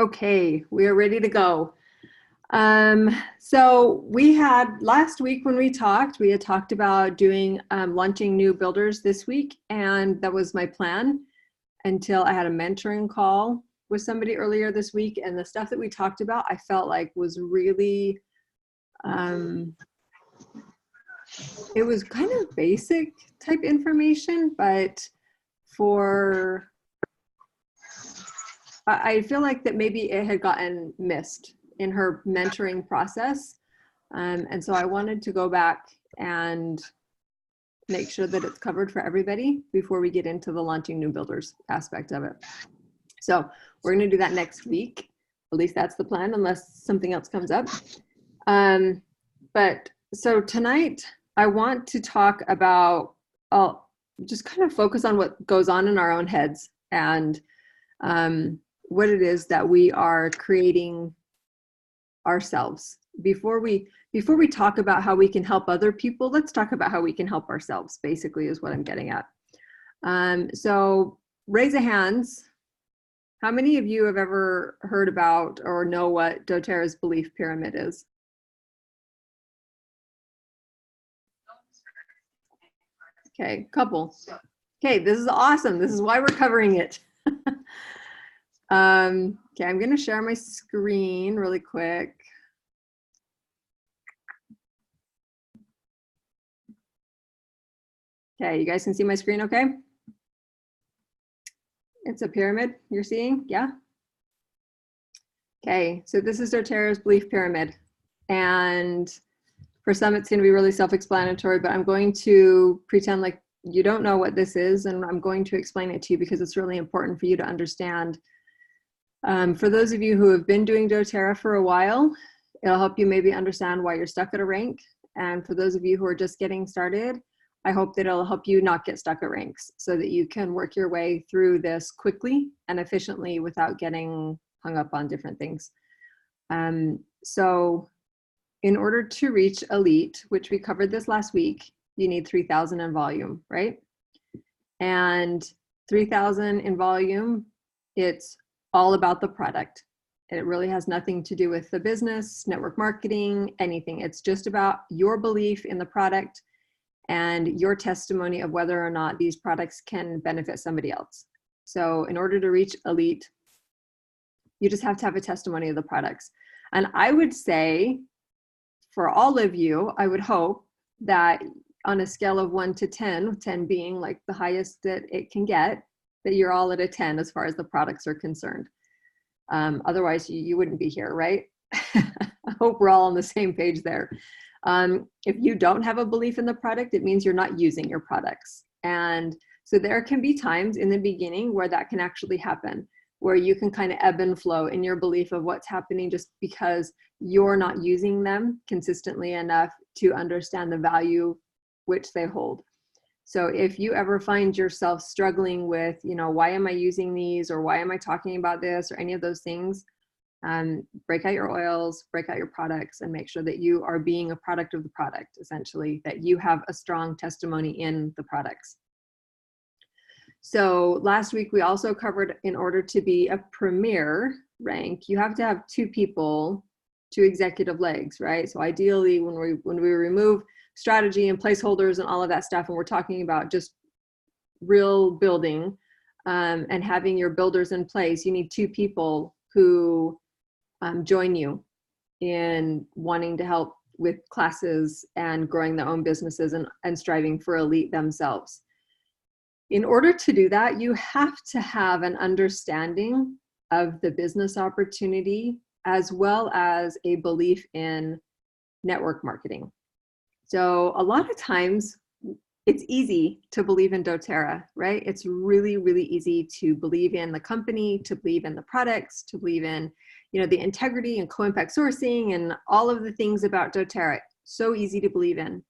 Okay, we are ready to go. So we had last week when we had talked about doing launching new builders this week, and that was my plan until I had a mentoring call with somebody earlier this week, and the stuff that we talked about I felt like was really it was kind of basic type information, but I feel like that maybe it had gotten missed in her mentoring process. And so I wanted to go back and make sure that it's covered for everybody before we get into the launching new builders aspect of it. So we're going to do that next week. At least that's the plan, unless something else comes up. But so tonight I want to talk about, I'll just kind of focus on what goes on in our own heads and what it is that we are creating ourselves. Before we talk about how we can help other people, let's talk about how we can help ourselves, basically, is what I'm getting at. So raise of hands. How many of you have ever heard about or know what doTERRA's belief pyramid is? Okay, couple. Okay, this is awesome. This is why we're covering it. Okay, I'm going to share my screen really quick. Okay, you guys can see my screen okay? It's a pyramid you're seeing, yeah? Okay, so this is doTERRA's belief pyramid. And for some, it's going to be really self-explanatory, but I'm going to pretend like you don't know what this is, and I'm going to explain it to you because it's really important for you to understand. For those of you who have been doing doTERRA for a while, it'll help you maybe understand why you're stuck at a rank. And for those of you who are just getting started, I hope that it'll help you not get stuck at ranks so that you can work your way through this quickly and efficiently without getting hung up on different things. So in order to reach elite, which we covered this last week, you need 3,000 in volume, right? And 3,000 in volume, it's all about the product. It really has nothing to do with the business, network marketing, anything. It's just about your belief in the product and your testimony of whether or not these products can benefit somebody else. So in order to reach elite, you just have to have a testimony of the products. And I would say, for all of you, I would hope that on a scale of 1 to 10, 10 being like the highest that it can get, that you're all at a 10 as far as the products are concerned. Otherwise, you wouldn't be here, right? I hope we're all on the same page there. If you don't have a belief in the product, it means you're not using your products. And so there can be times in the beginning where that can actually happen, where you can kind of ebb and flow in your belief of what's happening just because you're not using them consistently enough to understand the value which they hold. So if you ever find yourself struggling with, why am I using these, or why am I talking about this, or any of those things, break out your oils, break out your products, and make sure that you are being a product of the product, essentially, that you have a strong testimony in the products. So last week we also covered, in order to be a premier rank, you have to have 2 people, 2 executive legs, right? So ideally, when we remove strategy and placeholders and all of that stuff, and we're talking about just real building and having your builders in place, you need 2 people who join you in wanting to help with classes and growing their own businesses and striving for elite themselves. In order to do that, you have to have an understanding of the business opportunity as well as a belief in network marketing. So a lot of times it's easy to believe in doTERRA, right? It's really, really easy to believe in the company, to believe in the products, to believe in, the integrity and co-impact sourcing and all of the things about doTERRA. So easy to believe in.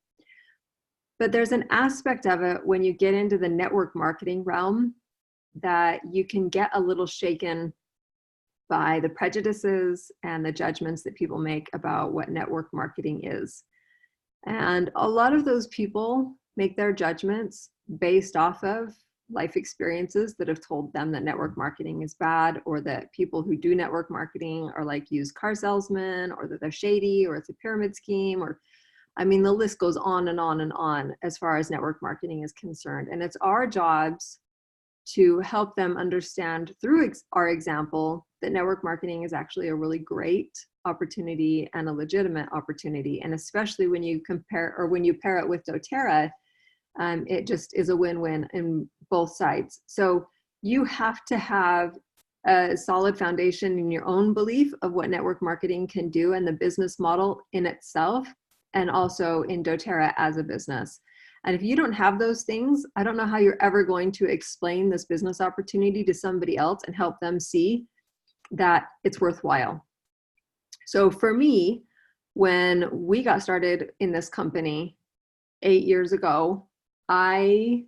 But there's an aspect of it when you get into the network marketing realm that you can get a little shaken by the prejudices and the judgments that people make about what network marketing is. And a lot of those people make their judgments based off of life experiences that have told them that network marketing is bad, or that people who do network marketing are like used car salesmen, or that they're shady, or it's a pyramid scheme, or I mean, the list goes on and on and on as far as network marketing is concerned. And it's our jobs to help them understand through our example that network marketing is actually a really great opportunity and a legitimate opportunity. And especially when you compare, or when you pair it with doTERRA, it just is a win-win in both sides. So you have to have a solid foundation in your own belief of what network marketing can do and the business model in itself, and also in doTERRA as a business. And if you don't have those things, I don't know how you're ever going to explain this business opportunity to somebody else and help them see that it's worthwhile. So for me, when we got started in this company 8 years ago, I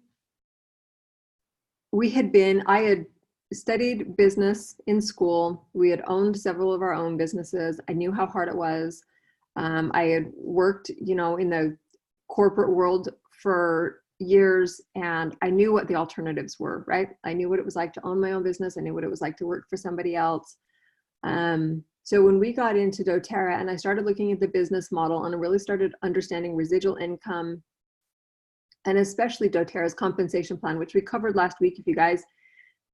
had studied business in school. We had owned several of our own businesses. I knew how hard it was. I had worked, in the corporate world for years, and I knew what the alternatives were, right? I knew what it was like to own my own business. I knew what it was like to work for somebody else. So when we got into doTERRA and I started looking at the business model and I really started understanding residual income, and especially doTERRA's compensation plan, which we covered last week. If you guys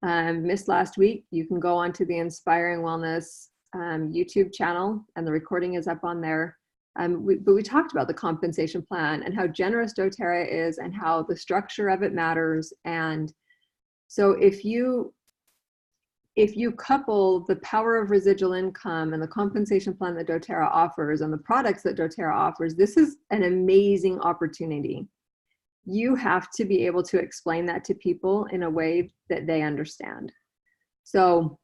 missed last week, you can go onto the Inspiring Wellness YouTube channel, and the recording is up on there. But we talked about the compensation plan and how generous doTERRA is and how the structure of it matters. And so if you couple the power of residual income and the compensation plan that doTERRA offers and the products that doTERRA offers, this is an amazing opportunity. You have to be able to explain that to people in a way that they understand. So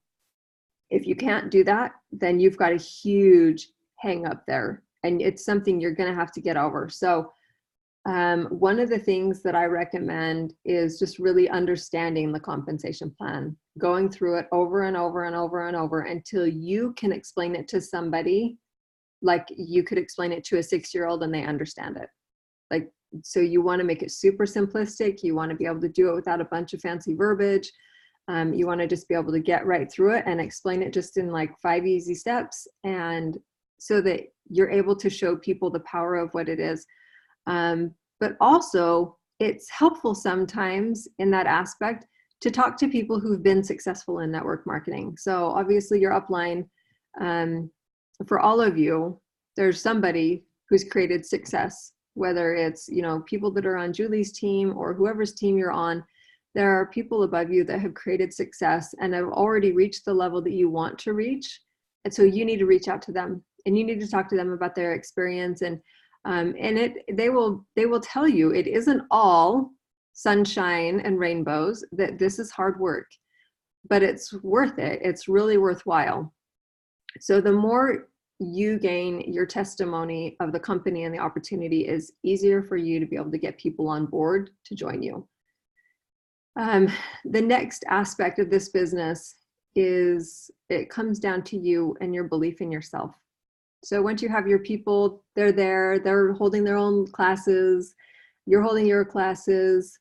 if you can't do that, then you've got a huge hang up there, and it's something you're going to have to get over. So one of the things that I recommend is just really understanding the compensation plan, going through it over and over and over and over until you can explain it to somebody like you could explain it to a 6-year-old and they understand it. So you want to make it super simplistic. You want to be able to do it without a bunch of fancy verbiage. You want to just be able to get right through it and explain it just in like 5 easy steps, and so that you're able to show people the power of what it is. But also it's helpful sometimes in that aspect to talk to people who've been successful in network marketing. So obviously your upline, for all of you, there's somebody who's created success, whether it's, people that are on Julie's team or whoever's team you're on. There are people above you that have created success and have already reached the level that you want to reach. And so you need to reach out to them and you need to talk to them about their experience. And they will tell you it isn't all sunshine and rainbows, that this is hard work, but it's worth it. It's really worthwhile. So the more you gain your testimony of the company and the opportunity, is easier for you to be able to get people on board to join you. The next aspect of this business is it comes down to you and your belief in yourself. So once you have your people, they're holding their own classes, you're holding your classes.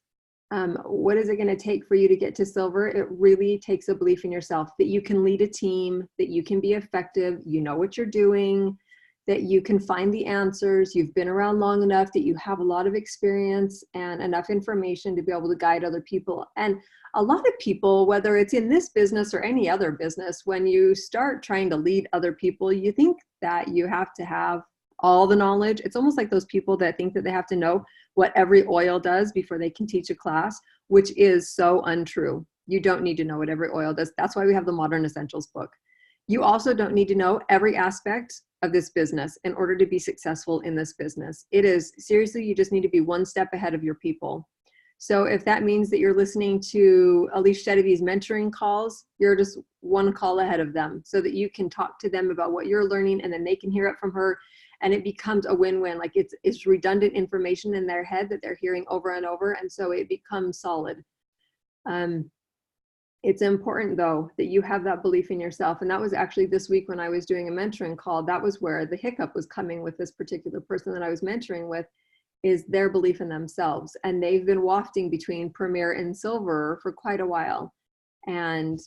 What is it going to take for you to get to silver? It really takes a belief in yourself that you can lead a team, that you can be effective, you know what you're doing, that you can find the answers, you've been around long enough, that you have a lot of experience and enough information to be able to guide other people. And a lot of people, whether it's in this business or any other business, when you start trying to lead other people, you think that you have to have all the knowledge. It's almost like those people that think that they have to know what every oil does before they can teach a class, which is so untrue. You don't need to know what every oil does. That's why we have the Modern Essentials book. You also don't need to know every aspect of this business in order to be successful in this business. It is seriously, you just need to be one step ahead of your people. So if that means that you're listening to Elise Chedevy's mentoring calls, you're just one call ahead of them so that you can talk to them about what you're learning, and then they can hear it from her, and it becomes a win-win. Like it's redundant information in their head that they're hearing over and over, and so it becomes solid. It's important though that you have that belief in yourself. And that was actually this week when I was doing a mentoring call, that was where the hiccup was coming with this particular person that I was mentoring with, is their belief in themselves. And they've been wafting between Premier and Silver for quite a while. And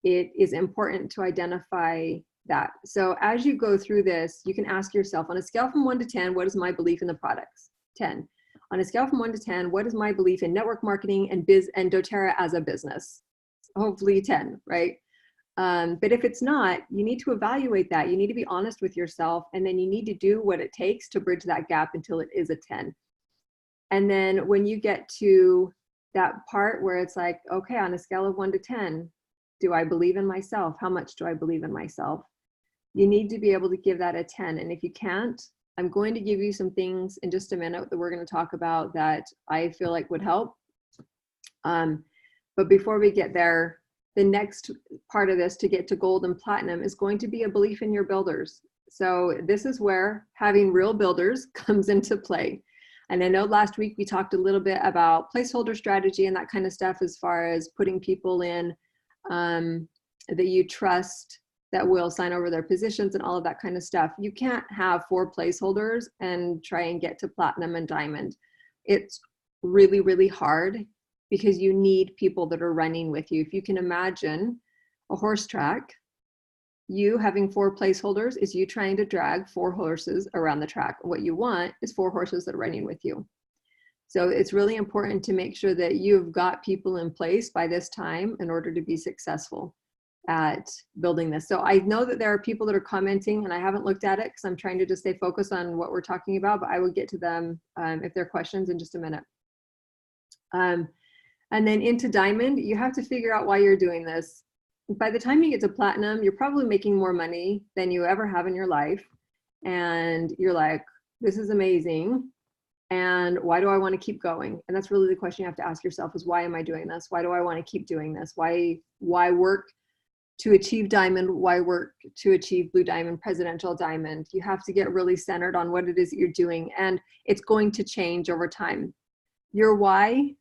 it is important to identify that. So as you go through this, you can ask yourself, on a scale from 1 to 10, what is my belief in the products? 10. On a scale from 1 to 10, what is my belief in network marketing and doTERRA as a business? Hopefully 10, right? But if it's not, you need to evaluate that. You need to be honest with yourself, and then you need to do what it takes to bridge that gap until it is a 10. And then when you get to that part where it's like, okay, on a scale of 1 to 10, do I believe in myself? How much do I believe in myself? You need to be able to give that a 10. And if you can't, I'm going to give you some things in just a minute that we're going to talk about that I feel like would help. But before we get there, the next part of this to get to gold and platinum is going to be a belief in your builders. So this is where having real builders comes into play. And I know last week we talked a little bit about placeholder strategy and that kind of stuff, as far as putting people in that you trust that will sign over their positions and all of that kind of stuff. You can't have 4 placeholders and try and get to platinum and diamond. It's really, really hard, because you need people that are running with you. If you can imagine a horse track, you having 4 placeholders is you trying to drag 4 horses around the track. What you want is 4 horses that are running with you. So it's really important to make sure that you've got people in place by this time in order to be successful at building this. So I know that there are people that are commenting, and I haven't looked at it because I'm trying to just stay focused on what we're talking about, but I will get to them if there are questions in just a minute. And then into diamond, you have to figure out why you're doing this. By the time you get to platinum, you're probably making more money than you ever have in your life. And you're like, this is amazing. And why do I want to keep going? And that's really the question you have to ask yourself, is why am I doing this? Why do I want to keep doing this? Why work to achieve diamond? Why work to achieve blue diamond, presidential diamond? You have to get really centered on what it is that you're doing. And it's going to change over time. Your why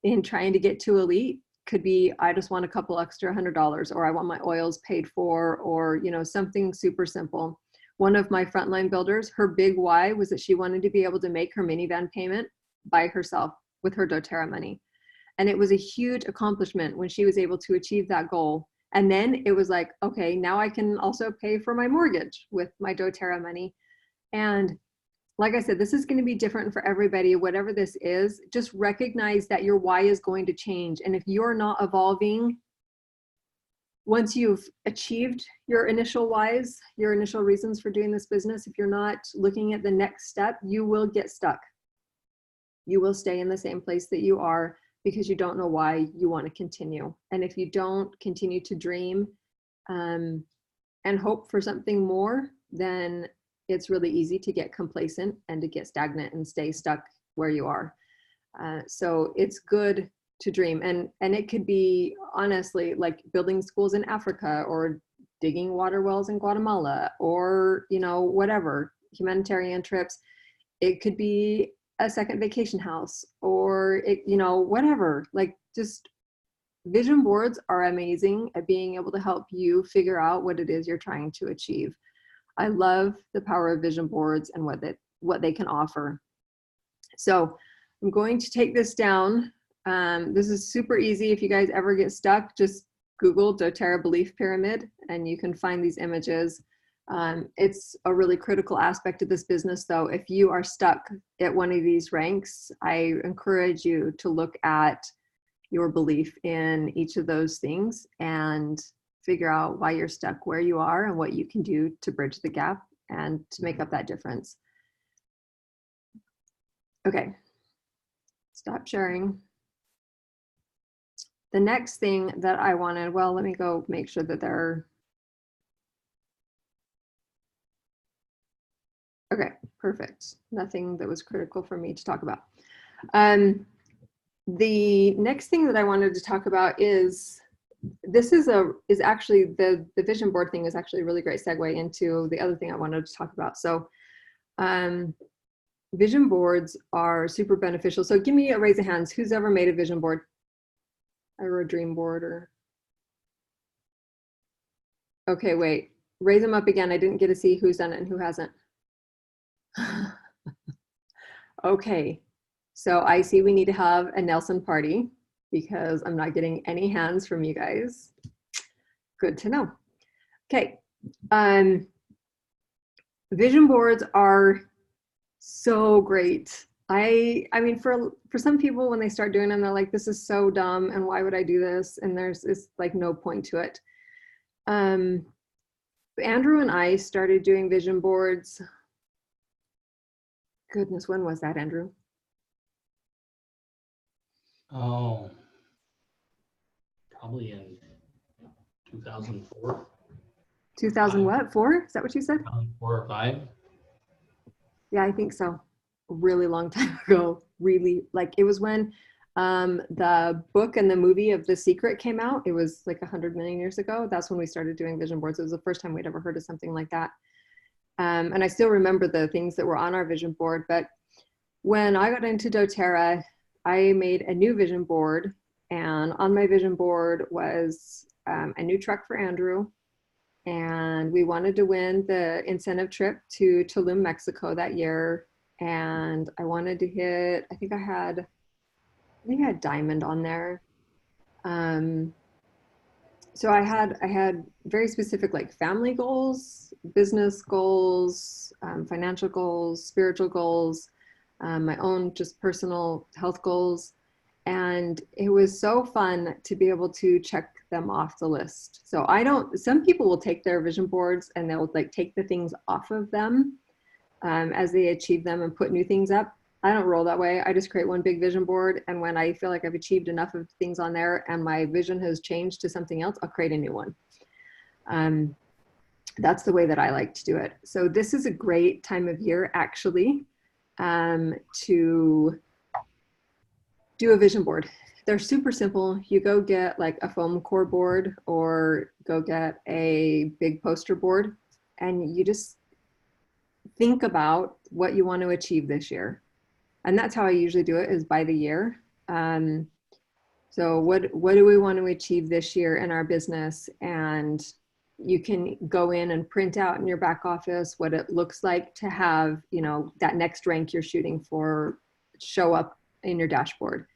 in trying to get to elite could be, I just want a couple extra $100, or I want my oils paid for, or something super simple. One of my frontline builders, her big why was that she wanted to be able to make her minivan payment by herself with her doTERRA money. And it was a huge accomplishment when she was able to achieve that goal. And then it was like, okay, now I can also pay for my mortgage with my doTERRA money. And like I said, this is going to be different for everybody, whatever this is. Just recognize that your why is going to change. And if you're not evolving, once you've achieved your initial whys, your initial reasons for doing this business, if you're not looking at the next step, you will get stuck. You will stay in the same place that you are because you don't know why you want to continue. And if you don't continue to dream and hope for something more, then it's really easy to get complacent and to get stagnant and stay stuck where you are. So it's good to dream. And it could be, honestly, like building schools in Africa, or digging water wells in Guatemala, or, whatever, humanitarian trips. It could be a second vacation house, or whatever. Like, just vision boards are amazing at being able to help you figure out what it is you're trying to achieve. I love the power of vision boards and what they can offer. So I'm going to take this down. This is super easy. If you guys ever get stuck, just Google doTERRA belief pyramid and you can find these images. It's a really critical aspect of this business, though. If you are stuck at one of these ranks, I encourage you to look at your belief in each of those things and figure out why you're stuck where you are and what you can do to bridge the gap and to make up that difference. Okay, stop sharing. The next thing that I wanted, well, let me go make sure that they're, okay, perfect. Nothing that was critical for me to talk about. The next thing that I wanted to talk about is, this is actually the vision board thing is actually a really great segue into the other thing I wanted to talk about. So vision boards are super beneficial. So give me a raise of hands. Who's ever made a vision board or a dream board? Or okay, wait, raise them up again. I didn't get to see who's done it and who hasn't. Okay, so I see we need to have a Nelson party because I'm not getting any hands from you guys. Good to know. Okay, vision boards are so great. I mean, for some people, when they start doing them, they're like, this is so dumb, and why would I do this? And there's like no point to it. Andrew and I started doing vision boards. Goodness, when was that, Andrew? Oh, probably in 2004. 2000 what? 4? Is that what you said? 4 or 5. Yeah, I think so. A really long time ago. Really, like it was when the book and the movie of The Secret came out. It was like 100 million years ago. That's when we started doing vision boards. It was the first time we'd ever heard of something like that. And I still remember the things that were on our vision board. But when I got into doTERRA, I made a new vision board. And on my vision board was a new truck for Andrew. And we wanted to win the incentive trip to Tulum, Mexico that year. And I wanted to hit, I think I had diamond on there. So I had very specific like family goals, business goals, financial goals, spiritual goals, my own just personal health goals. And it was so fun to be able to check them off the list. So some people will take their vision boards and they'll like take the things off of them as they achieve them and put new things up. I don't roll that way. I just create one big vision board. And when I feel like I've achieved enough of things on there and my vision has changed to something else, I'll create a new one. That's the way that I like to do it. So this is a great time of year actually to do a vision board. They're super simple. You go get like a foam core board or go get a big poster board and you just think about what you want to achieve this year. And that's how I usually do it, is by the year. So what do we want to achieve this year in our business? And you can go in and print out in your back office what it looks like to have, you know, that next rank you're shooting for show up in your dashboard.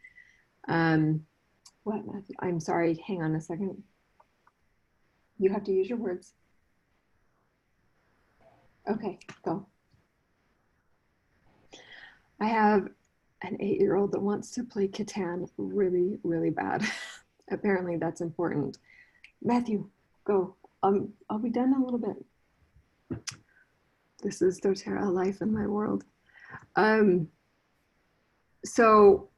What, Matthew? I'm sorry, hang on a second. You have to use your words. Okay, go. I have an 8-year-old that wants to play Catan really, really bad. Apparently that's important. Matthew, go. I'll be done in a little bit. This is doTERRA life in my world. So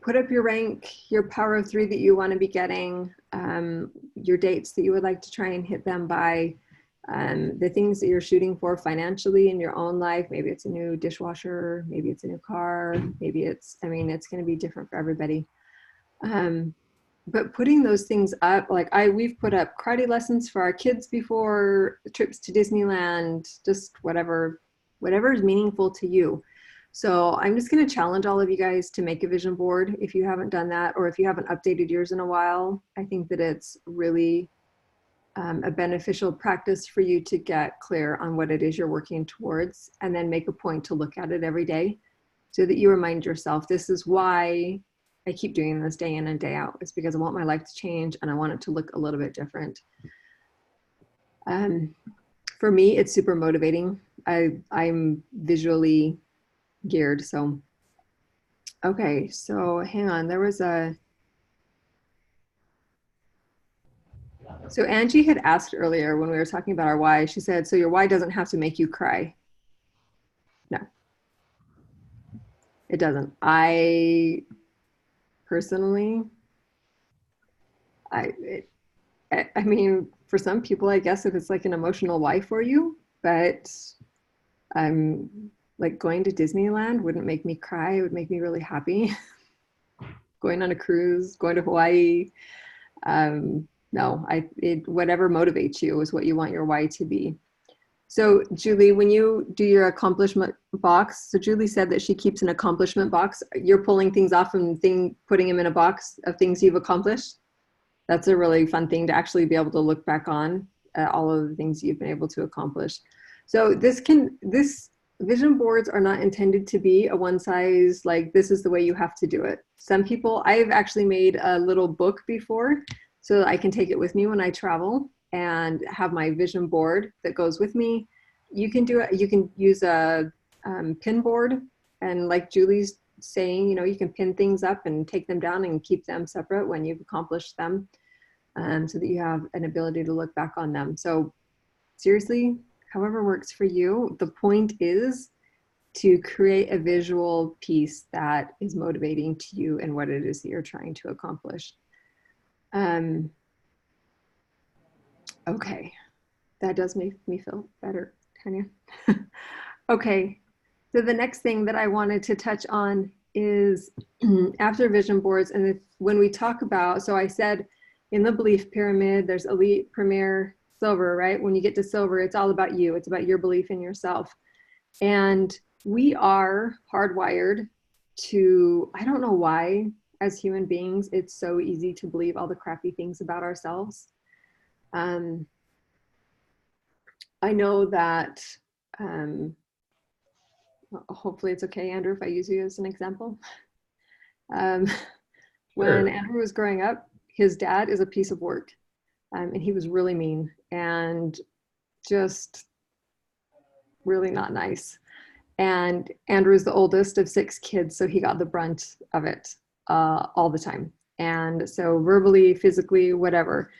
put up your rank, your power of 3 that you want to be getting, your dates that you would like to try and hit them by, the things that you're shooting for financially in your own life. Maybe it's a new dishwasher, maybe it's a new car, maybe it's, I mean, it's going to be different for everybody. But putting those things up, like we've put up karate lessons for our kids before, trips to Disneyland, just whatever is meaningful to you. So I'm just going to challenge all of you guys to make a vision board if you haven't done that, or if you haven't updated yours in a while. I think that it's really a beneficial practice for you to get clear on what it is you're working towards, and then make a point to look at it every day so that you remind yourself, this is why I keep doing this day in and day out. It's because I want my life to change and I want it to look a little bit different. For me, it's super motivating. I'm visually geared. So, okay, so hang on, there was so Angie had asked earlier when we were talking about our why, she said, so your why doesn't have to make you cry. No, it doesn't. I personally, I mean, for some people, I guess if it's like an emotional why for you, but like going to Disneyland wouldn't make me cry. It would make me really happy. Going on a cruise, going to Hawaii. No, whatever motivates you is what you want your why to be. So Julie, when you do your accomplishment box, so Julie said that she keeps an accomplishment box. You're pulling things off and putting them in a box of things you've accomplished. That's a really fun thing to actually be able to look back on all of the things you've been able to accomplish. So this vision boards are not intended to be a one size, like this is the way you have to do it. Some people, I've actually made a little book before so that I can take it with me when I travel and have my vision board that goes with me. You can do it, you can use a pin board, and like Julie's saying, you know, you can pin things up and take them down and keep them separate when you've accomplished them, so that you have an ability to look back on them. So seriously, however works for you. The point is to create a visual piece that is motivating to you and what it is that you're trying to accomplish. Okay, that does make me feel better, Tanya. Okay, so the next thing that I wanted to touch on is after vision boards, and when we talk about, so I said in the belief pyramid, there's elite, premier, silver, right? When you get to silver, it's all about you. It's about your belief in yourself. And we are hardwired to, I don't know why, as human beings, it's so easy to believe all the crappy things about ourselves. I know that, hopefully it's okay, Andrew, if I use you as an example. When Sure. Andrew was growing up, his dad is a piece of work, and he was really mean and just really not nice. And Andrew's the oldest of 6 kids, so he got the brunt of it all the time. And so verbally, physically, whatever.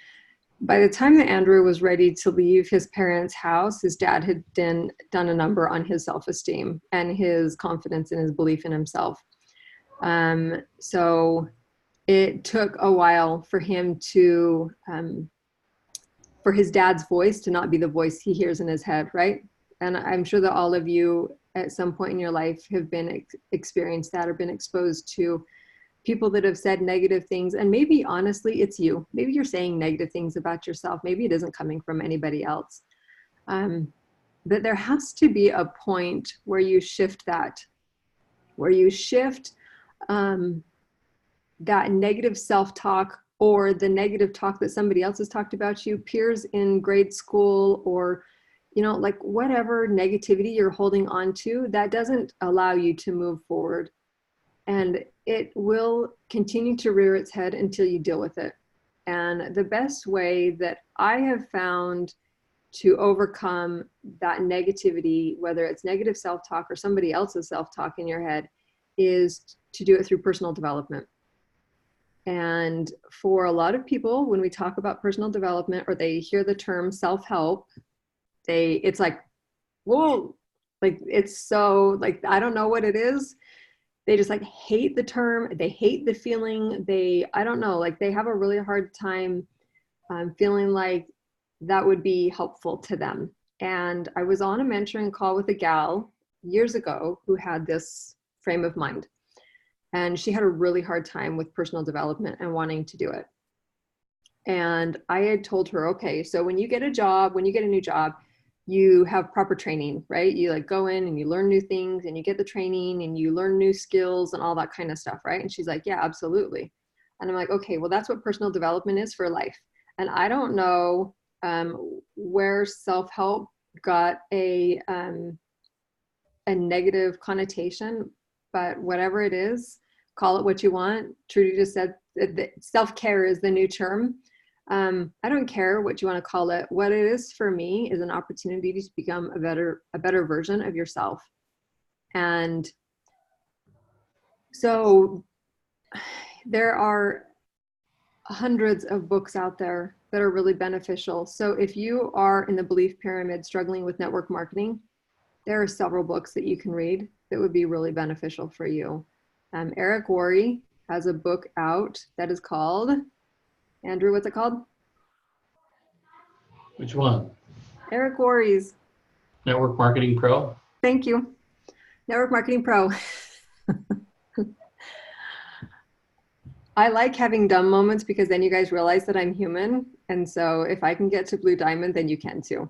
By the time that Andrew was ready to leave his parents' house, his dad had done a number on his self-esteem and his confidence and his belief in himself. So it took a while for him to, for his dad's voice to not be the voice he hears in his head, right? And I'm sure that all of you at some point in your life have been experienced that or been exposed to people that have said negative things. And maybe honestly, it's you. Maybe you're saying negative things about yourself. Maybe it isn't coming from anybody else. But there has to be a point where you shift that, where you shift that negative self-talk or the negative talk that somebody else has talked about you, peers in grade school, or, you know, like whatever negativity you're holding on to, that doesn't allow you to move forward. And it will continue to rear its head until you deal with it. And the best way that I have found to overcome that negativity, whether it's negative self-talk or somebody else's self-talk in your head, is to do it through personal development. And for a lot of people, when we talk about personal development or they hear the term self-help, it's like, whoa, like it's so like, I don't know what it is. They just like hate the term. They hate the feeling. I don't know, like they have a really hard time feeling like that would be helpful to them. And I was on a mentoring call with a gal years ago who had this frame of mind. And she had a really hard time with personal development and wanting to do it. And I had told her, okay, so when you get a new job, you have proper training, right? You like go in and you learn new things and you get the training and you learn new skills and all that kind of stuff, right? And she's like, yeah, absolutely. And I'm like, okay, well, that's what personal development is for life. And I don't know where self-help got a negative connotation, but whatever it is, call it what you want. Trudy just said that self-care is the new term. I don't care what you want to call it. What it is for me is an opportunity to become a better version of yourself. And so there are hundreds of books out there that are really beneficial. So if you are in the belief pyramid struggling with network marketing, there are several books that you can read that would be really beneficial for you. Eric Worre has a book out that is called, Andrew, what's it called? Which one? Eric Worre's. Network Marketing Pro? Thank you. Network Marketing Pro. I like having dumb moments because then you guys realize that I'm human. And so if I can get to Blue Diamond, then you can too.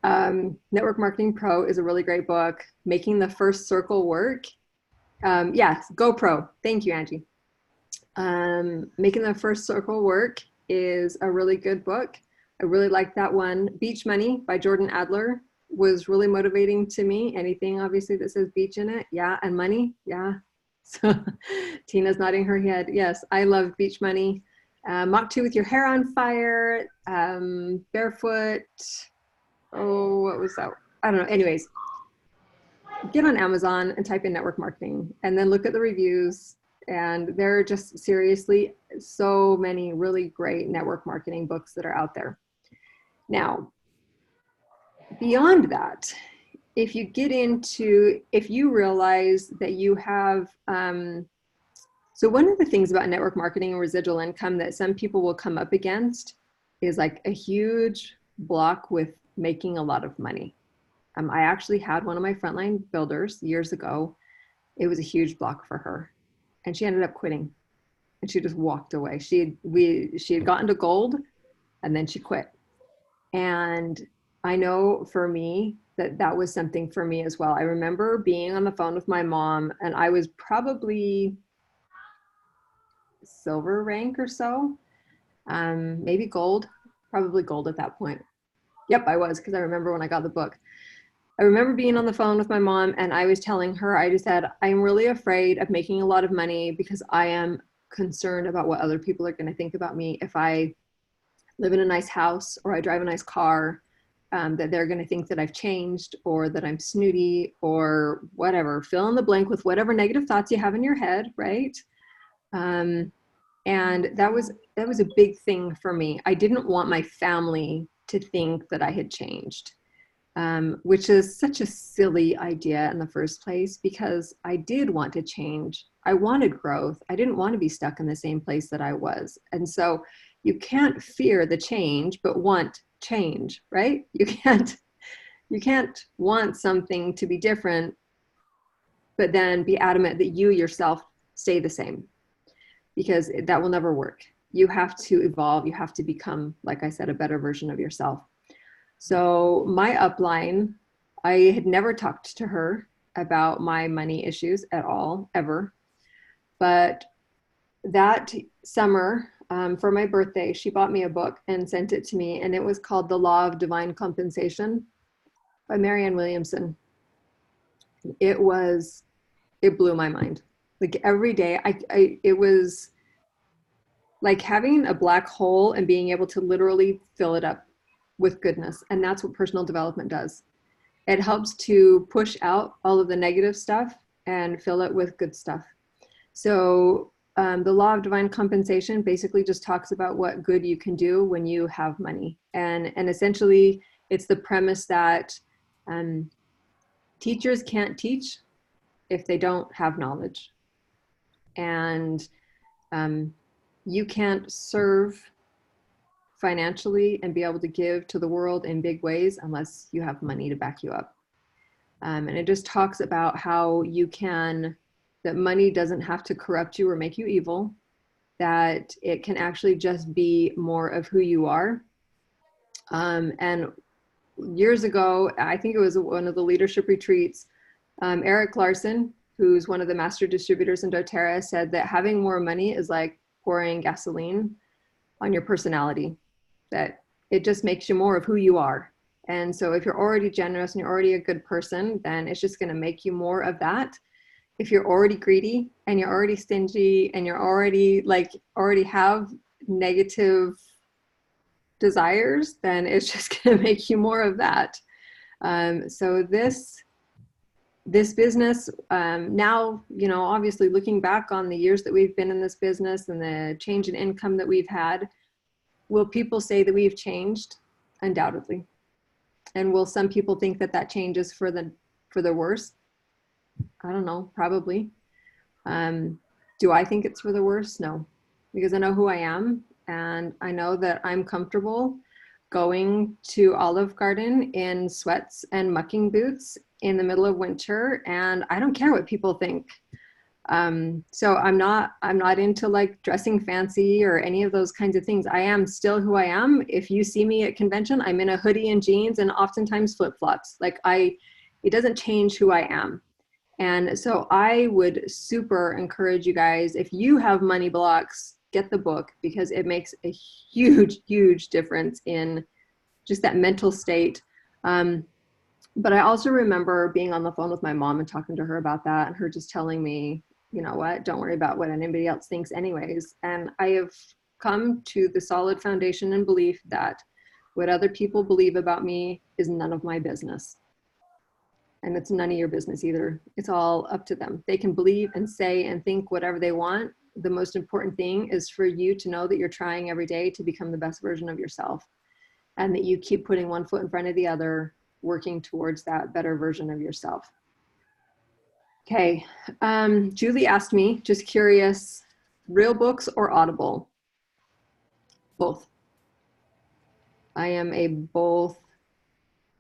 Network Marketing Pro is a really great book. Making the First Circle Work. Yes, GoPro. Thank you, Angie. Making the First Circle Work is a really good book. I really like that one. Beach Money by Jordan Adler was really motivating to me. Anything obviously that says beach in it. Yeah. And money. Yeah. So Tina's nodding her head. Yes. I love beach money. Mach 2 with your hair on fire. Barefoot. Oh, what was that? I don't know. Anyways, get on Amazon and type in network marketing and then look at the reviews. And there are just seriously so many really great network marketing books that are out there. Now, beyond that, if you realize that you have, so one of the things about network marketing and residual income that some people will come up against is like a huge block with making a lot of money. I actually had one of my frontline builders years ago. It was a huge block for her, and she ended up quitting, and she just walked away. She had gotten to gold, and then she quit. And I know for me that was something for me as well. I remember being on the phone with my mom, and I was probably silver rank or so, maybe gold, probably gold at that point. Yep, I was, because I remember when I got the book. I remember being on the phone with my mom, and I was telling her, I just said, I'm really afraid of making a lot of money because I am concerned about what other people are going to think about me if I live in a nice house or I drive a nice car, that they're going to think that I've changed or that I'm snooty or whatever. Fill in the blank with whatever negative thoughts you have in your head, right? And that was a big thing for me. I didn't want my family to think that I had changed. Which is such a silly idea in the first place, because I did want to change. I wanted growth. I didn't want to be stuck in the same place that I was. And so you can't fear the change, but want change, right? You can't want something to be different, but then be adamant that you yourself stay the same, because that will never work. You have to evolve. You have to become, like I said, a better version of yourself. So my upline, I had never talked to her about my money issues at all, ever. But that summer, for my birthday, she bought me a book and sent it to me. And it was called The Law of Divine Compensation by Marianne Williamson. It blew my mind. Like every day, it was like having a black hole and being able to literally fill it up with goodness. And that's what personal development does. It helps to push out all of the negative stuff and fill it with good stuff. So the law of divine compensation basically just talks about what good you can do when you have money. And essentially it's the premise that teachers can't teach if they don't have knowledge. And you can't serve financially and be able to give to the world in big ways unless you have money to back you up. And it just talks about how that money doesn't have to corrupt you or make you evil, that it can actually just be more of who you are. And years ago, I think it was one of the leadership retreats, Eric Larson, who's one of the master distributors in doTERRA, said that having more money is like pouring gasoline on your personality, that it just makes you more of who you are. And so if you're already generous and you're already a good person, then it's just going to make you more of that. If you're already greedy and you're already stingy and you're already have negative desires, then it's just going to make you more of that. So this business, now, obviously looking back on the years that we've been in this business and the change in income that we've had, will people say that we've changed? Undoubtedly. And will some people think that change is for the worse? I don't know, probably. Do I think it's for the worse? No, because I know who I am, and I know that I'm comfortable going to Olive Garden in sweats and mucking boots in the middle of winter, and I don't care what people think. So I'm not into like dressing fancy or any of those kinds of things. I am still who I am. If you see me at convention, I'm in a hoodie and jeans and oftentimes flip-flops. It doesn't change who I am. And so I would super encourage you guys, if you have money blocks, get the book, because it makes a huge, huge difference in just that mental state. But I also remember being on the phone with my mom and talking to her about that, and her just telling me, you know what, don't worry about what anybody else thinks anyways. And I have come to the solid foundation and belief that what other people believe about me is none of my business. And it's none of your business either. It's all up to them. They can believe and say and think whatever they want. The most important thing is for you to know that you're trying every day to become the best version of yourself, and that you keep putting one foot in front of the other, working towards that better version of yourself. Okay, Julie asked me, just curious, real books or Audible? Both. I am a both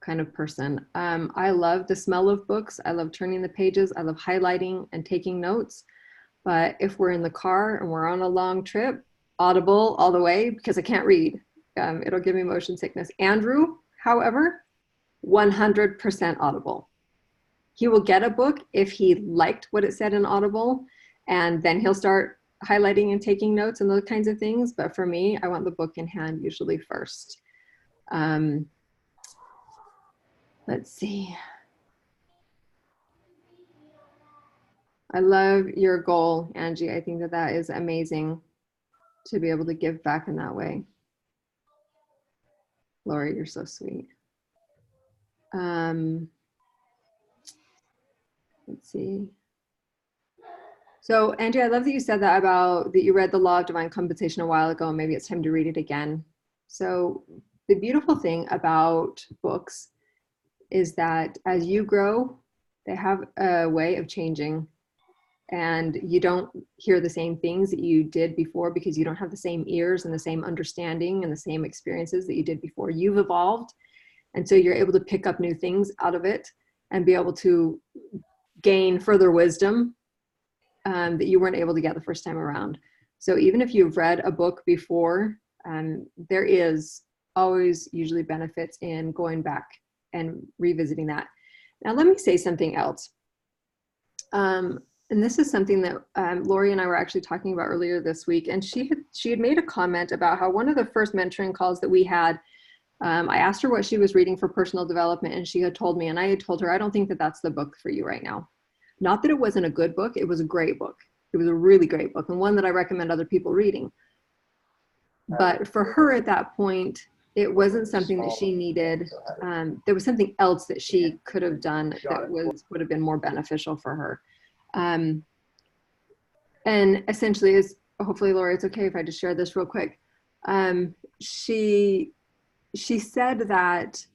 kind of person. I love the smell of books. I love turning the pages. I love highlighting and taking notes. But if we're in the car and we're on a long trip, Audible all the way, because I can't read. It'll give me motion sickness. Andrew, however, 100% Audible. He will get a book if he liked what it said in Audible, and then he'll start highlighting and taking notes and those kinds of things. But for me, I want the book in hand usually first. Let's see. I love your goal, Angie. I think that that is amazing to be able to give back in that way. Lori, you're so sweet. Let's see. So Angie, I love that you said that about that you read The Law of Divine Compensation a while ago, and maybe it's time to read it again. So the beautiful thing about books is that as you grow, they have a way of changing, and you don't hear the same things that you did before because you don't have the same ears and the same understanding and the same experiences that you did before. You've evolved, and so you're able to pick up new things out of it and be able to gain further wisdom that you weren't able to get the first time around. So even if you've read a book before, there is always usually benefits in going back and revisiting that. Now, let me say something else. And this is something that Lori and I were actually talking about earlier this week. And she had made a comment about how one of the first mentoring calls that we had, I asked her what she was reading for personal development, and she had told me, and I had told her, I don't think that that's the book for you right now. Not that it wasn't a good book, it was a great book. It was a really great book, and one that I recommend other people reading. But for her at that point, it wasn't something that she needed. There was something else that she could have done that would have been more beneficial for her. And essentially, is hopefully, Laura, it's okay if I just share this real quick. She said that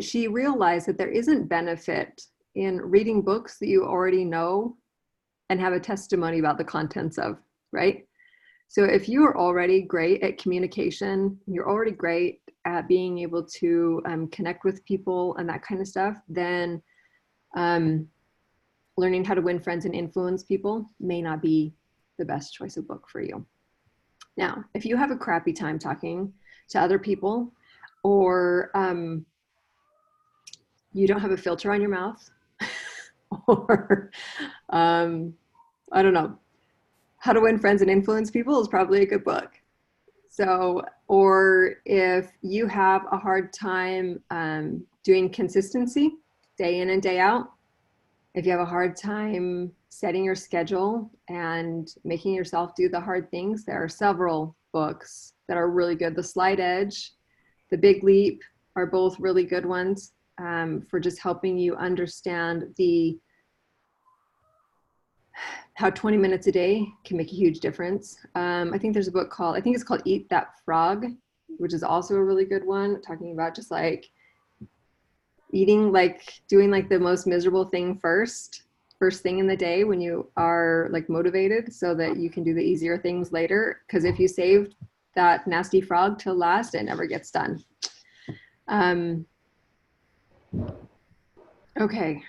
she realized that there isn't benefit in reading books that you already know and have a testimony about the contents of, right? So if you are already great at communication, you're already great at being able to connect with people and that kind of stuff, then learning how to win friends and influence people may not be the best choice of book for you. Now, if you have a crappy time talking to other people, or you don't have a filter on your mouth, or I don't know, How to Win Friends and Influence People is probably a good book. So, or if you have a hard time doing consistency day in and day out, if you have a hard time setting your schedule and making yourself do the hard things, there are several books that are really good. The Slight Edge, The Big Leap are both really good ones for just helping you understand how 20 minutes a day can make a huge difference. I think there's a book called, I think it's called Eat That Frog, which is also a really good one, talking about just like eating, like doing like the most miserable thing first thing in the day when you are like motivated, so that you can do the easier things later. Because if you saved that nasty frog till last, it never gets done. Okay. I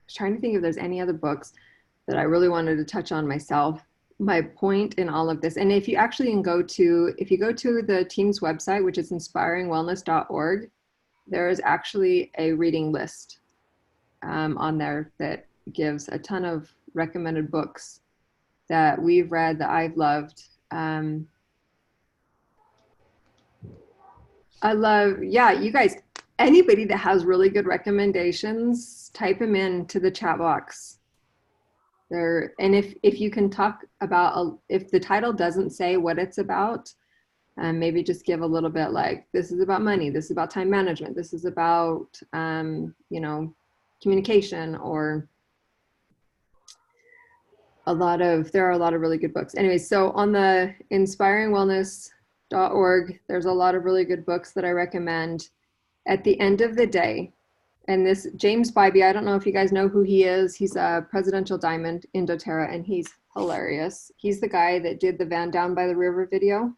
was trying to think if there's any other books that I really wanted to touch on myself. My point in all of this, and if you actually go to the team's website, which is inspiringwellness.org, there is actually a reading list on there that gives a ton of recommended books that we've read, that I've loved. I love, yeah, you guys, anybody that has really good recommendations, type them into the chat box. There, and if you can talk about, if the title doesn't say what it's about, maybe just give a little bit like, this is about money, this is about time management, this is about, you know, communication, or there are a lot of really good books. Anyway, so on the inspiringwellness.org, there's a lot of really good books that I recommend. At the end of the day, and this James Bybee, I don't know if you guys know who he is. He's a presidential diamond in doTERRA, and he's hilarious. He's the guy that did the Van Down by the River video.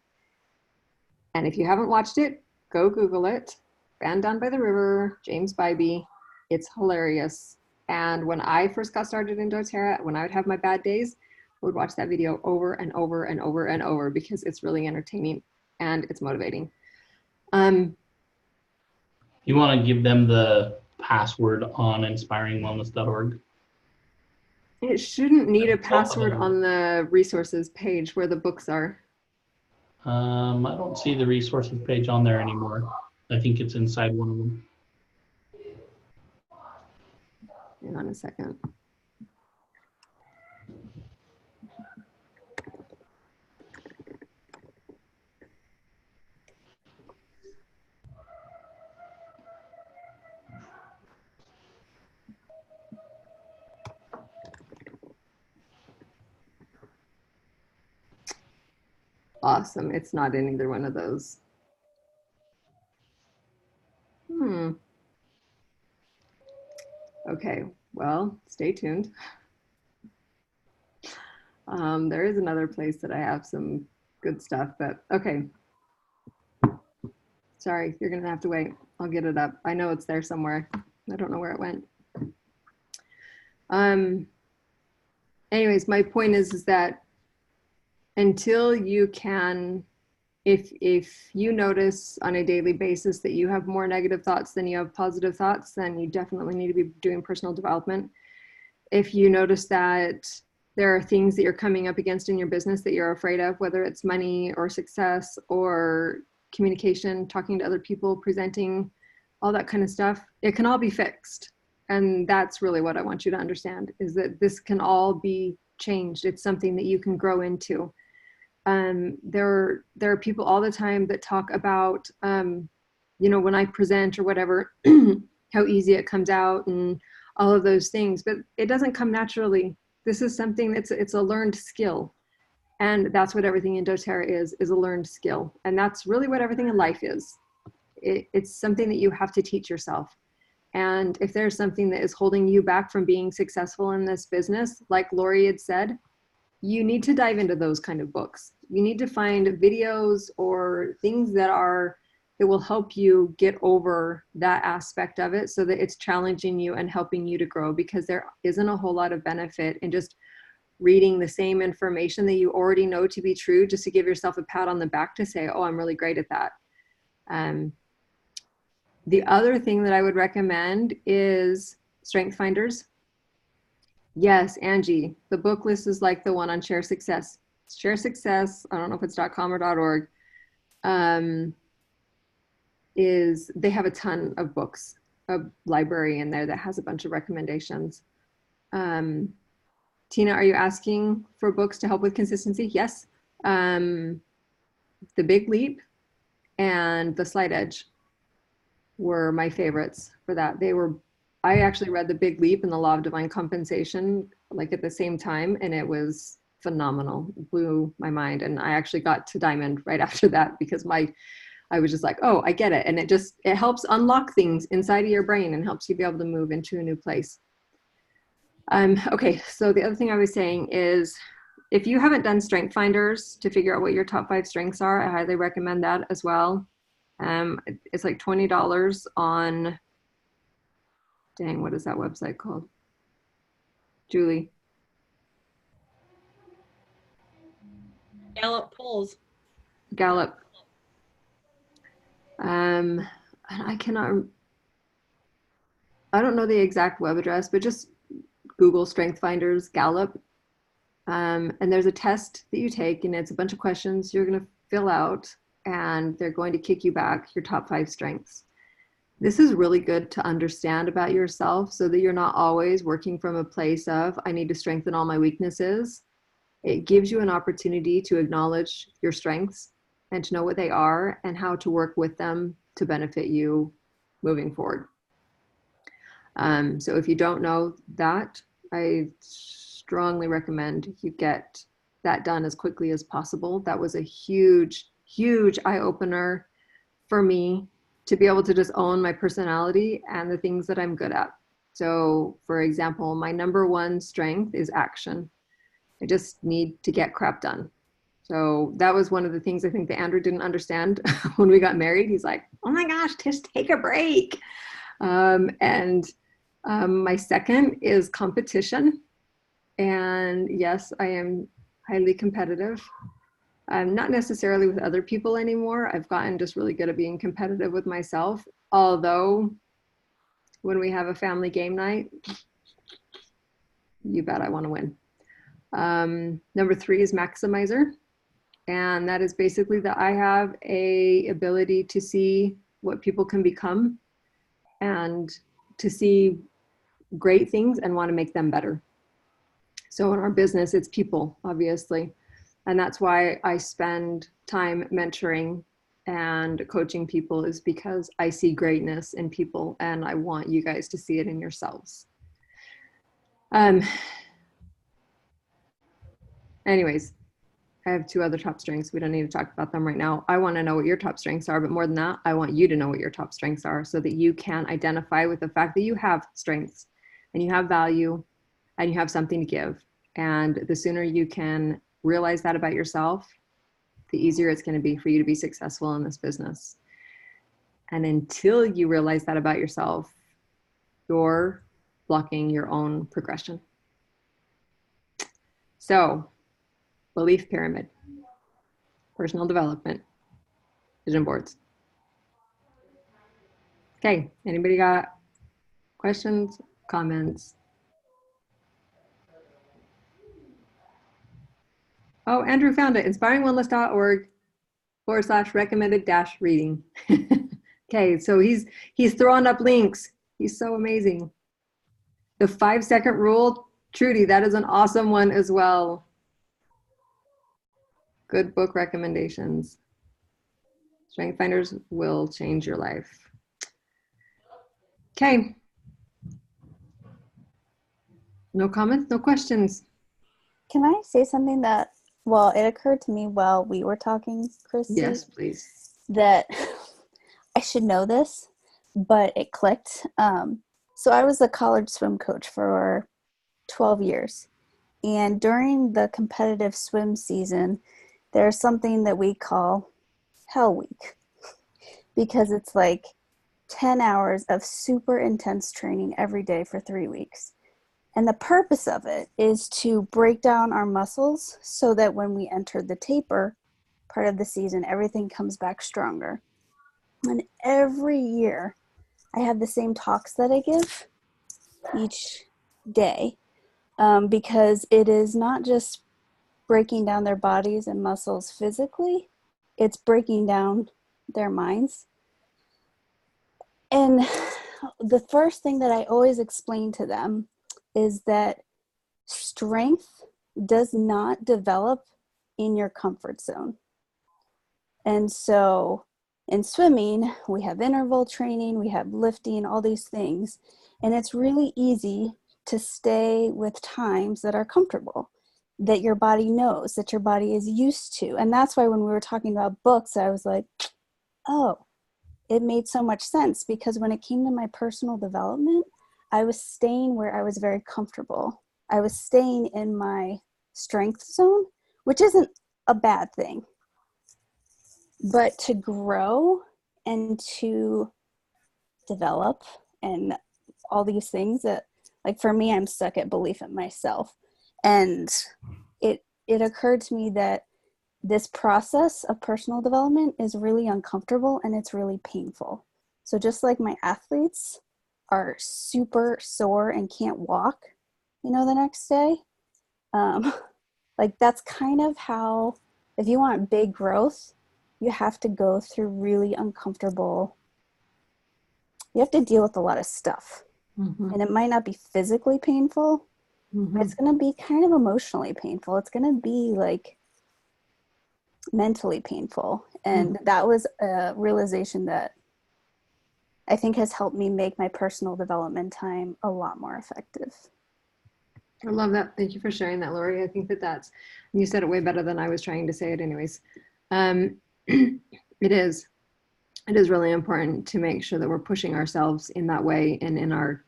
And if you haven't watched it, go Google it. Van Down by the River, James Bybee. It's hilarious. And when I first got started in doTERRA, when I would have my bad days, I would watch that video over and over and over and over because it's really entertaining and it's motivating. You want to give them the password on inspiringwellness.org? It shouldn't need a password on the resources page where the books are. I don't see the resources page on there anymore. I think it's inside one of them. Hang on a second. Awesome. It's not in either one of those. Okay, well, stay tuned. There is another place that I have some good stuff, but okay. Sorry, you're gonna have to wait. I'll get it up. I know it's there somewhere. I don't know where it went. Anyways, my point is that until you can, if you notice on a daily basis that you have more negative thoughts than you have positive thoughts, then you definitely need to be doing personal development. If you notice that there are things that you're coming up against in your business that you're afraid of, whether it's money or success or communication, talking to other people, presenting, all that kind of stuff, it can all be fixed. And that's really what I want you to understand, is that this can all be changed. It's something that you can grow into. There are people all the time that talk about, you know, when I present or whatever, how easy it comes out and all of those things, but it doesn't come naturally. This is something it's a learned skill. And that's what everything in doTERRA is a learned skill. And that's really what everything in life is. It's something that you have to teach yourself. And if there's something that is holding you back from being successful in this business, like Lori had said, you need to dive into those kind of books. You need to find videos or things that will help you get over that aspect of it, so that it's challenging you and helping you to grow, because there isn't a whole lot of benefit in just reading the same information that you already know to be true, just to give yourself a pat on the back to say, oh, I'm really great at that. The other thing that I would recommend is Strength Finders. Yes, Angie, the book list is like the one on Share Success. Share Success, I don't know if it's .com or .org, they have a ton of books, a library in there that has a bunch of recommendations. Tina, are you asking for books to help with consistency? Yes. The Big Leap and The Slight Edge were my favorites for that. I actually read The Big Leap and The Law of Divine Compensation like at the same time, and it was phenomenal. It blew my mind. And I actually got to Diamond right after that, because I was just like, oh, I get it. And it helps unlock things inside of your brain and helps you be able to move into a new place. Okay, so the other thing I was saying is, if you haven't done Strength Finders to figure out what your top 5 strengths are, I highly recommend that as well. It's like $20 on, dang, what is that website called? Julie? Gallup polls. Gallup. And I don't know the exact web address, but just Google Strength Finders Gallup. And there's a test that you take, and it's a bunch of questions you're going to fill out. and they're going to kick you back your top 5 strengths. This is really good to understand about yourself so that you're not always working from a place of, I need to strengthen all my weaknesses. It gives you an opportunity to acknowledge your strengths and to know what they are and how to work with them to benefit you moving forward. So if you don't know that, I strongly recommend you get that done as quickly as possible. That was a huge, huge eye-opener for me to be able to just own my personality and the things that I'm good at. So for example, my number one strength is action. I just need to get crap done. So that was one of the things I think that Andrew didn't understand when we got married. He's like, oh my gosh, just take a break. My second is competition. And yes, I am highly competitive. Not necessarily with other people anymore. I've gotten just really good at being competitive with myself. Although when we have a family game night, you bet I want to win. Number 3 is maximizer. And that is basically that I have a ability to see what people can become and to see great things and want to make them better. So in our business, it's people, obviously. And that's why I spend time mentoring and coaching people, is because I see greatness in people and I want you guys to see it in yourselves. Anyways, I have 2 other top strengths. We don't need to talk about them right now. I want to know what your top strengths are, but more than that, I want you to know what your top strengths are so that you can identify with the fact that you have strengths and you have value and you have something to give. And the sooner you can realize that about yourself, the easier it's going to be for you to be successful in this business. And until you realize that about yourself, you're blocking your own progression. So, belief pyramid, personal development, vision boards. Okay, anybody got questions, comments? Oh, Andrew found it, inspiringwellness.org/recommended-reading. Okay, so he's throwing up links. He's so amazing. The 5-second rule, Trudy, that is an awesome one as well. Good book recommendations. Strength Finders will change your life. Okay. No comments, no questions. Can I say something that, well, it occurred to me while we were talking, Christy? Yes, please. That I should know this, but it clicked. So I was a college swim coach for 12 years. And during the competitive swim season, there's something that we call Hell Week, because it's like 10 hours of super intense training every day for 3 weeks. And the purpose of it is to break down our muscles so that when we enter the taper part of the season, everything comes back stronger. And every year I have the same talks that I give each day, because it is not just breaking down their bodies and muscles physically, it's breaking down their minds. And the first thing that I always explain to them is that strength does not develop in your comfort zone. And so in swimming, we have interval training, we have lifting, all these things. And it's really easy to stay with times that are comfortable, that your body knows, that your body is used to. And that's why when we were talking about books, I was like, oh, it made so much sense, because when it came to my personal development, I was staying where I was very comfortable. I was staying in my strength zone, which isn't a bad thing. But to grow and to develop and all these things that, like for me, I'm stuck at belief in myself. And it occurred to me that this process of personal development is really uncomfortable and it's really painful. So just like my athletes are super sore and can't walk, the next day, like that's kind of how, if you want big growth, you have to go through really uncomfortable, you have to deal with a lot of stuff. Mhm. And it might not be physically painful, but it's Mhm. going to be kind of emotionally painful. It's going to be like mentally painful. And that was a realization that I think has helped me make my personal development time a lot more effective. I love that. Thank you for sharing that, Lori. I think you said it way better than I was trying to say it anyways. It is really important to make sure that we're pushing ourselves in that way, and in our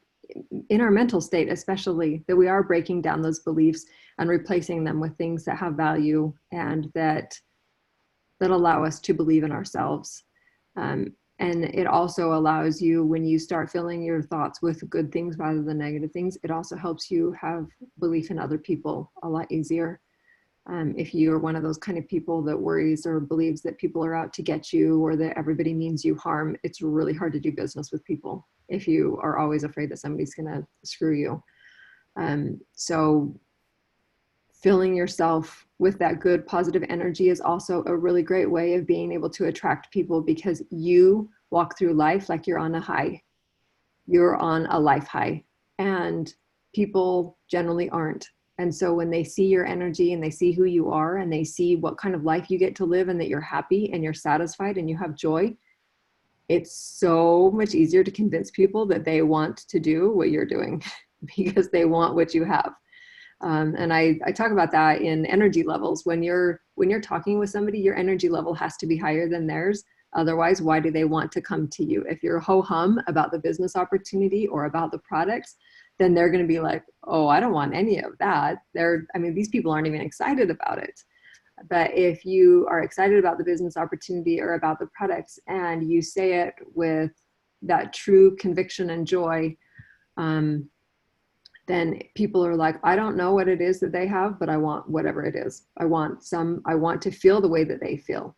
mental state, especially, that we are breaking down those beliefs and replacing them with things that have value and that allow us to believe in ourselves. And it also allows you, when you start filling your thoughts with good things rather than negative things, it also helps you have belief in other people a lot easier. If you're one of those kind of people that worries or believes that people are out to get you or that everybody means you harm, it's really hard to do business with people if you are always afraid that somebody's going to screw you. So filling yourself with that good positive energy is also a really great way of being able to attract people, because you walk through life like you're on a high. You're on a life high, and people generally aren't. And so when they see your energy and they see who you are and they see what kind of life you get to live and that you're happy and you're satisfied and you have joy, it's so much easier to convince people that they want to do what you're doing because they want what you have. And I talk about that in energy levels. When you're talking with somebody, your energy level has to be higher than theirs. Otherwise, why do they want to come to you? If you're ho-hum about the business opportunity or about the products, then they're going to be like, oh, I don't want any of that. These people aren't even excited about it. But if you are excited about the business opportunity or about the products and you say it with that true conviction and joy, then people are like, I don't know what it is that they have, but I want whatever it is. I want to feel the way that they feel.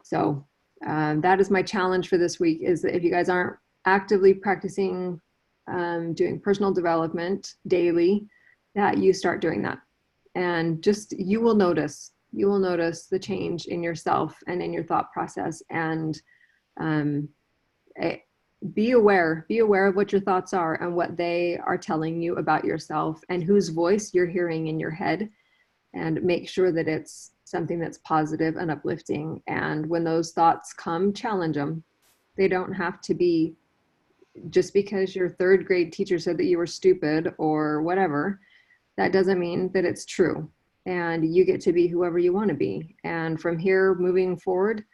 So that is my challenge for this week, is that if you guys aren't actively practicing doing personal development daily, that you start doing that. And just, you will notice the change in yourself and in your thought process. And be aware of what your thoughts are and what they are telling you about yourself and whose voice you're hearing in your head, and make sure that it's something that's positive and uplifting. And when those thoughts come, challenge them. They don't have to be, just because your third grade teacher said that you were stupid or whatever, that doesn't mean that it's true. And you get to be whoever you want to be. And from here moving forward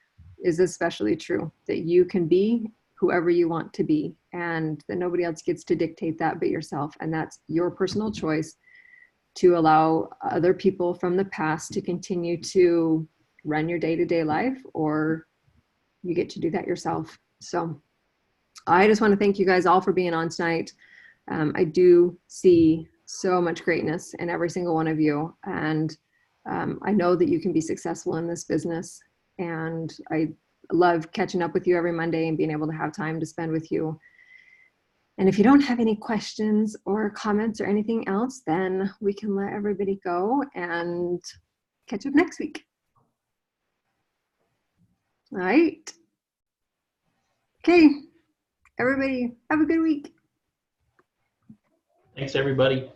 is especially true, that you can be whoever you want to be, and that nobody else gets to dictate that but yourself. And that's your personal choice, to allow other people from the past to continue to run your day-to-day life, or you get to do that yourself. So I just want to thank you guys all for being on tonight. I do see so much greatness in every single one of you. And I know that you can be successful in this business. And I love catching up with you every Monday and being able to have time to spend with you. And if you don't have any questions or comments or anything else, then we can let everybody go and catch up next week. All right. Okay. Everybody have a good week. Thanks, everybody.